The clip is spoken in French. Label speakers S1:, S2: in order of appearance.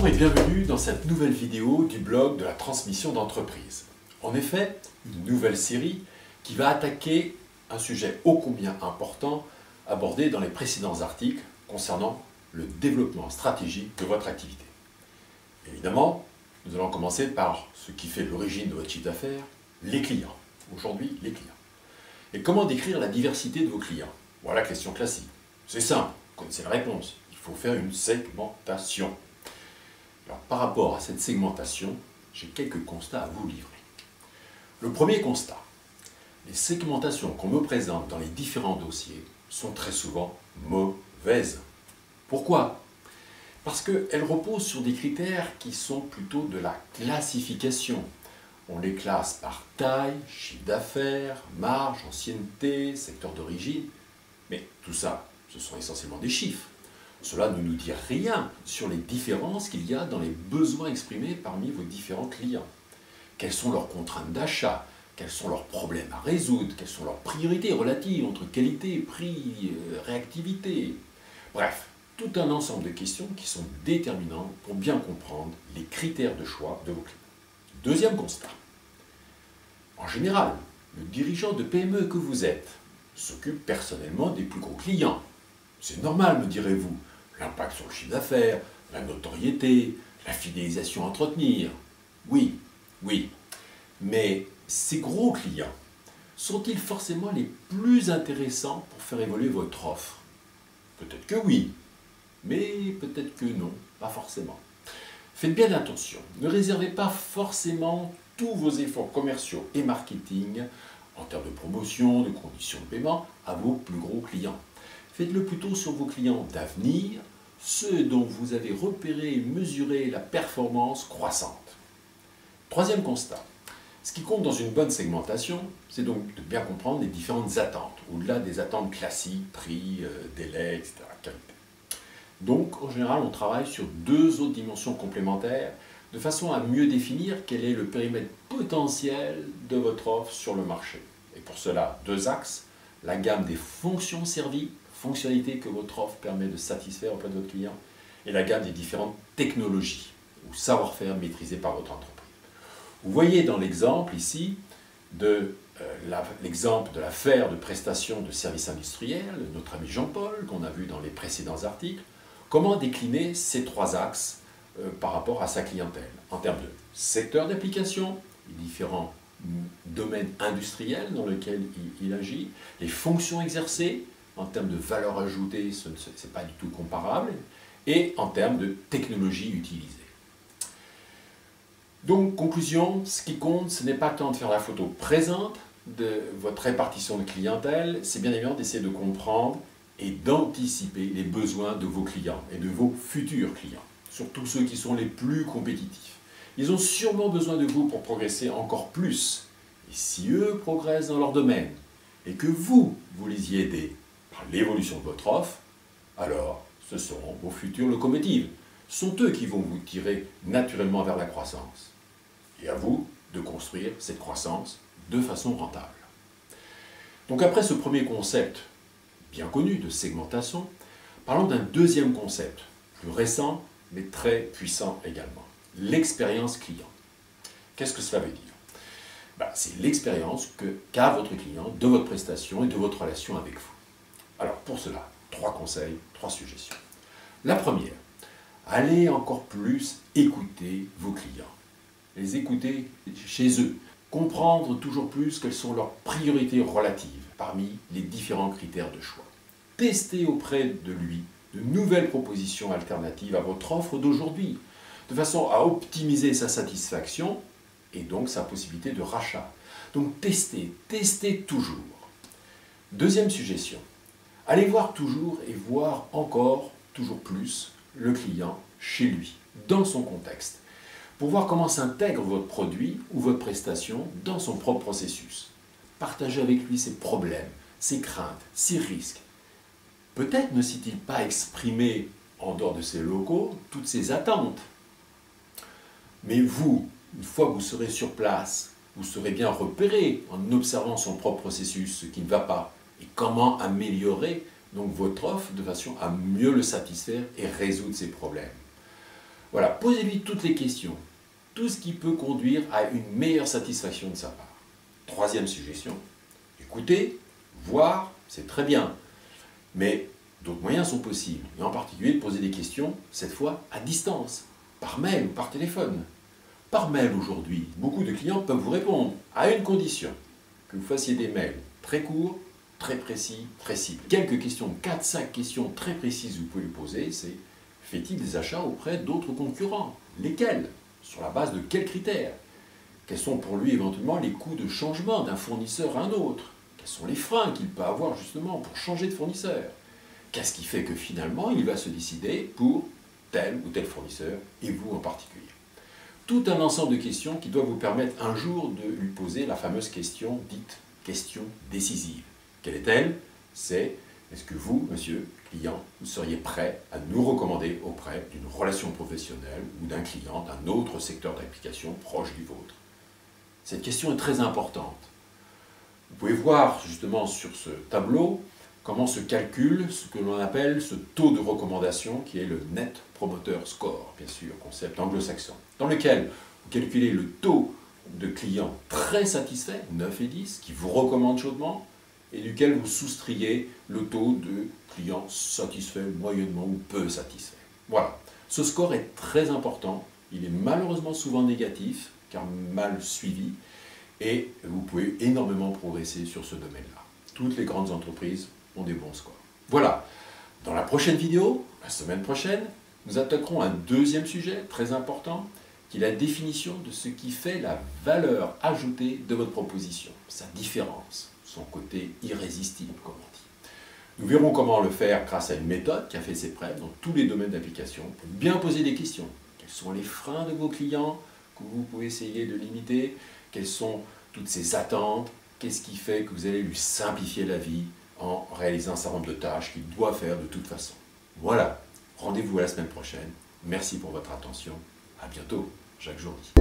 S1: et bienvenue dans cette nouvelle vidéo du blog de la transmission d'entreprise. En effet, une nouvelle série qui va attaquer un sujet ô combien important abordé dans les précédents articles concernant le développement stratégique de votre activité. Évidemment, nous allons commencer par ce qui fait l'origine de votre chiffre d'affaires, les clients. Aujourd'hui, les clients. Et comment décrire la diversité de vos clients? Voilà la question classique. C'est simple, vous connaissez la réponse. Il faut faire une segmentation. Alors, par rapport à cette segmentation, j'ai quelques constats à vous livrer. Le premier constat, les segmentations qu'on me présente dans les différents dossiers sont très souvent mauvaises. Pourquoi? Parce qu'elles reposent sur des critères qui sont plutôt de la classification. On les classe par taille, chiffre d'affaires, marge, ancienneté, secteur d'origine. Mais tout ça, ce sont essentiellement des chiffres. Cela ne nous dit rien sur les différences qu'il y a dans les besoins exprimés parmi vos différents clients. Quelles sont leurs contraintes d'achat? Quels sont leurs problèmes à résoudre? Quelles sont leurs priorités relatives entre qualité, prix, réactivité? Bref, tout un ensemble de questions qui sont déterminantes pour bien comprendre les critères de choix de vos clients. Deuxième constat. En général, le dirigeant de PME que vous êtes s'occupe personnellement des plus gros clients. C'est normal, me direz-vous. L'impact sur le chiffre d'affaires, la notoriété, la fidélisation à entretenir. Oui. Mais ces gros clients sont-ils forcément les plus intéressants pour faire évoluer votre offre? Peut-être que oui, mais peut-être que non, pas forcément. Faites bien attention, ne réservez pas forcément tous vos efforts commerciaux et marketing en termes de promotion, de conditions de paiement à vos plus gros clients. Faites-le plutôt sur vos clients d'avenir, ceux dont vous avez repéré et mesuré la performance croissante. Troisième constat. Ce qui compte dans une bonne segmentation, c'est donc de bien comprendre les différentes attentes, au-delà des attentes classiques, prix, délai, etc., qualité. Donc, en général, on travaille sur deux autres dimensions complémentaires, de façon à mieux définir quel est le périmètre potentiel de votre offre sur le marché. Et pour cela, deux axes, la gamme des fonctions servies, fonctionnalités que votre offre permet de satisfaire auprès de votre client, et la gamme des différentes technologies ou savoir-faire maîtrisés par votre entreprise. Vous voyez dans l'exemple ici l'exemple de l'affaire de prestation de services industriels, de notre ami Jean-Paul, qu'on a vu dans les précédents articles, comment décliner ces trois axes par rapport à sa clientèle, en termes de secteur d'application, les différents domaines industriels dans lesquels il agit, les fonctions exercées, en termes de valeur ajoutée, ce n'est pas du tout comparable, et en termes de technologie utilisée. Donc, conclusion, ce qui compte, ce n'est pas tant de faire la photo présente de votre répartition de clientèle, c'est bien évidemment d'essayer de comprendre et d'anticiper les besoins de vos clients et de vos futurs clients, surtout ceux qui sont les plus compétitifs. Ils ont sûrement besoin de vous pour progresser encore plus. Et si eux progressent dans leur domaine et que vous les y aidez par l'évolution de votre offre, alors ce seront vos futures locomotives. Ce sont eux qui vont vous tirer naturellement vers la croissance. Et à vous de construire cette croissance de façon rentable. Donc après ce premier concept bien connu de segmentation, parlons d'un deuxième concept, plus récent mais très puissant également, l'expérience client. Qu'est-ce que cela veut dire? C'est l'expérience qu'a votre client de votre prestation et de votre relation avec vous. Alors pour cela, trois conseils, trois suggestions. La première, allez encore plus écouter vos clients. Les écouter chez eux. Comprendre toujours plus quelles sont leurs priorités relatives parmi les différents critères de choix. Tester auprès de lui de nouvelles propositions alternatives à votre offre d'aujourd'hui, de façon à optimiser sa satisfaction et donc sa possibilité de rachat. Donc testez toujours. Deuxième suggestion, allez voir toujours et voir encore toujours plus le client chez lui, dans son contexte, pour voir comment s'intègre votre produit ou votre prestation dans son propre processus. Partagez avec lui ses problèmes, ses craintes, ses risques. Peut-être ne s'est-il pas exprimé en dehors de ses locaux toutes ses attentes. Mais vous, une fois que vous serez sur place, vous serez bien repéré en observant son propre processus, ce qui ne va pas, et comment améliorer donc votre offre de façon à mieux le satisfaire et résoudre ses problèmes. Voilà, posez-lui toutes les questions, tout ce qui peut conduire à une meilleure satisfaction de sa part. Troisième suggestion, écouter, voir, c'est très bien, mais d'autres moyens sont possibles, et en particulier de poser des questions, cette fois à distance, par mail ou par téléphone. Par mail aujourd'hui, beaucoup de clients peuvent vous répondre, à une condition, que vous fassiez des mails très courts, très précis, très ciblés. Quelques questions, 4-5 questions très précises que vous pouvez lui poser, c'est fait-il des achats auprès d'autres concurrents? Lesquels? Sur la base de quels critères? Quels sont pour lui éventuellement les coûts de changement d'un fournisseur à un autre? Quels sont les freins qu'il peut avoir justement pour changer de fournisseur? Qu'est-ce qui fait que finalement il va se décider pour tel ou tel fournisseur, et vous en particulier? Tout un ensemble de questions qui doivent vous permettre un jour de lui poser la fameuse question dite question décisive. Quelle est-elle? C'est est-ce que vous, monsieur client, vous seriez prêt à nous recommander auprès d'une relation professionnelle ou d'un client d'un autre secteur d'application proche du vôtre? Cette question est très importante. Vous pouvez voir justement sur ce tableau comment se calcule ce que l'on appelle ce taux de recommandation qui est le Net Promoter Score, bien sûr, concept anglo-saxon, dans lequel vous calculez le taux de clients très satisfaits, 9 et 10, qui vous recommandent chaudement, et duquel vous soustrayez le taux de clients satisfaits moyennement ou peu satisfaits. Voilà, ce score est très important, il est malheureusement souvent négatif, car mal suivi, et vous pouvez énormément progresser sur ce domaine-là. Toutes les grandes entreprises ont des bons scores. Voilà, dans la prochaine vidéo, la semaine prochaine, nous attaquerons un deuxième sujet très important, qui est la définition de ce qui fait la valeur ajoutée de votre proposition, sa différence, son côté irrésistible, comme on dit. Nous verrons comment le faire grâce à une méthode qui a fait ses preuves dans tous les domaines d'application, pour bien poser des questions. Quels sont les freins de vos clients que vous pouvez essayer de limiter? Quelles sont toutes ces attentes? Qu'est-ce qui fait que vous allez lui simplifier la vie en réalisant un certain nombre de tâches qu'il doit faire de toute façon? Voilà, rendez-vous à la semaine prochaine. Merci pour votre attention. À bientôt, Jacques Jourdi.